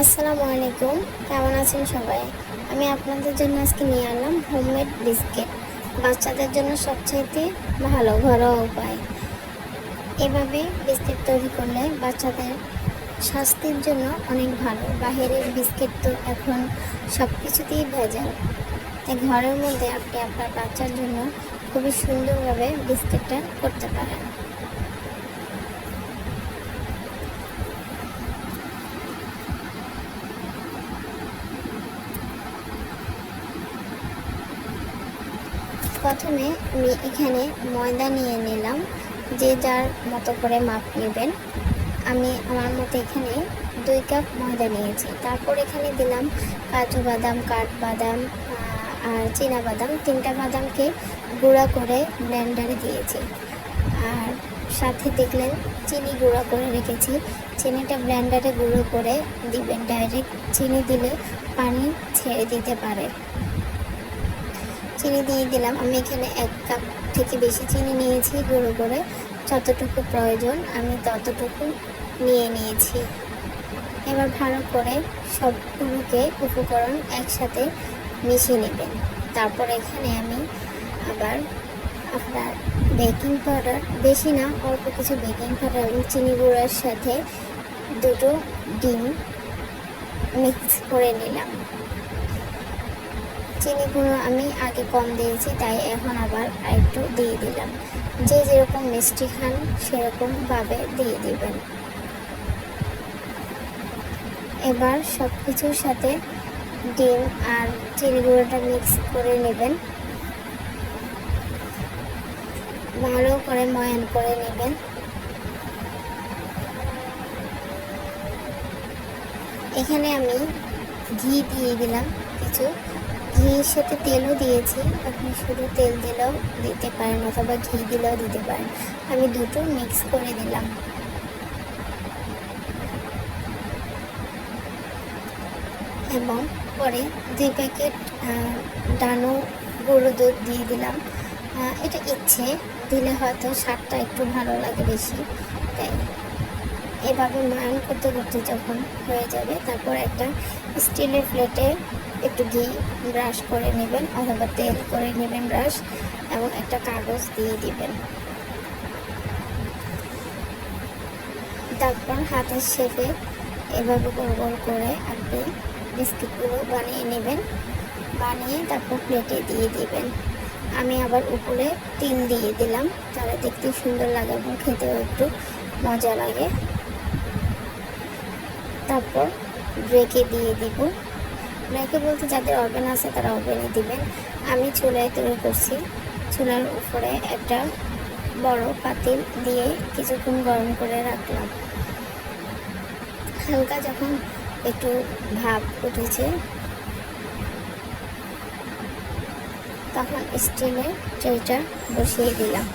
আসসালামু আলাইকুম, কেমন আছেন সবাই? আমি আপনাদের জন্য আজকে নিয়ে আনলাম হোমমেড বিস্কিট। বাচ্চাদের জন্য সবচাইতে ভালো ঘরোয়া উপায়। এভাবে বিস্কিট তৈরি করলে বাচ্চাদের স্বাস্থ্যের জন্য অনেক ভালো। বাহিরের বিস্কিট তো এখন সব কিছুতেই ভেজাল, তাই ঘরের মধ্যে আপনি আপনার বাচ্চার জন্য খুবই সুন্দরভাবে বিস্কিটটা করতে পারেন। প্রথমে আমি এখানে ময়দা নিয়ে নিলাম, যে যার মতো করে মাপ নেবেন। আমি আমার মতো এখানে 2 কাপ ময়দা নিয়েছি। তারপর এখানে দিলাম কাজু বাদাম, কাঠবাদাম আর চীনা বাদাম। 3টা বাদামকে গুঁড়া করে ব্লেন্ডারে দিয়েছি। আর সাথে দেখলেন চিনি গুঁড়া করে রেখেছি। চিনিটা ব্লেন্ডারে গুঁড়ো করে দিবেন। ডাইরেক্ট চিনি দিলে পানি ছেড়ে দিতে পারে। চিনি দিয়ে দিলাম। আমি এখানে 1 কাপ থেকে বেশি চিনি নিয়েছি গুঁড়ো করে। যতটুকু প্রয়োজন আমি ততটুকু নিয়ে নিয়েছি। এবার ভালো করে সবগুলোকে উপকরণ একসাথে মিশিয়ে নেবেন। তারপর এখানে আমি আবার আপনার বেকিং পাউডার, বেশি না অল্প কিছু বেকিং পাউডার এবং চিনি গুঁড়ার সাথে 2টো ডিম মিক্স করে নিলাম। চিনি গুঁড়ো আমি আগে কম দিয়েছি, তাই এখন আবার আরেকটু দিয়ে দিলাম। যে যেরকম মিষ্টি খান সেরকমভাবে দিয়ে দিবেন। এবার সব কিছুর সাথে ডিম আর চিনি গুঁড়োটা মিক্স করে নেবেন। ভালো করে ময়ান করে নেবেন। এখানে আমি ঘি দিয়ে দিলাম কিছু। ঘির সাথে তেলও দিয়েছি, আপনি শুধু তেল দিলেও দিতে পারেন অথবা ঘি দিলেও দিতে পারেন। আমি দুটো মিক্স করে দিলাম। এবং পরে 2 প্যাকেট ডানো গরুর দুধ দিয়ে দিলাম। এটা ইচ্ছে, দিলে হয়তো স্বাদটা একটু ভালো লাগে বেশি, তাই এভাবে ময়ান করতে করতে যখন হয়ে যাবে, তারপর একটা স্টিলের প্লেটে একটু ঘি ব্রাশ করে নেবেন অথবা তেল করে নেবেন ব্রাশ, এবং একটা কাগজ দিয়ে দিবেন। তারপর হাতের শেপে এভাবে গোল গোল করে আপনি বিস্কিটগুলো বানিয়ে নেবেন। বানিয়ে তারপর প্লেটে দিয়ে দিবেন। আমি আবার উপরে টিন দিয়ে দিলাম, তাহলে দেখতে সুন্দর লাগে এবং খেতেও একটু মজা লাগে। তারপর ব্রেকে দিয়ে দিব। ব্রেকে বলতে যাদের ওভেন আছে তারা ওভেনে দিবেন। আমি চুলায় তৈরি করছি। চুলার উপরে একটা বড় পাতিল দিয়ে কিছুক্ষণ গরম করে রাখলাম। হালকা যখন একটু ভাপ উঠেছে, তখন স্টিলের ট্রেটা বসিয়ে দিলাম।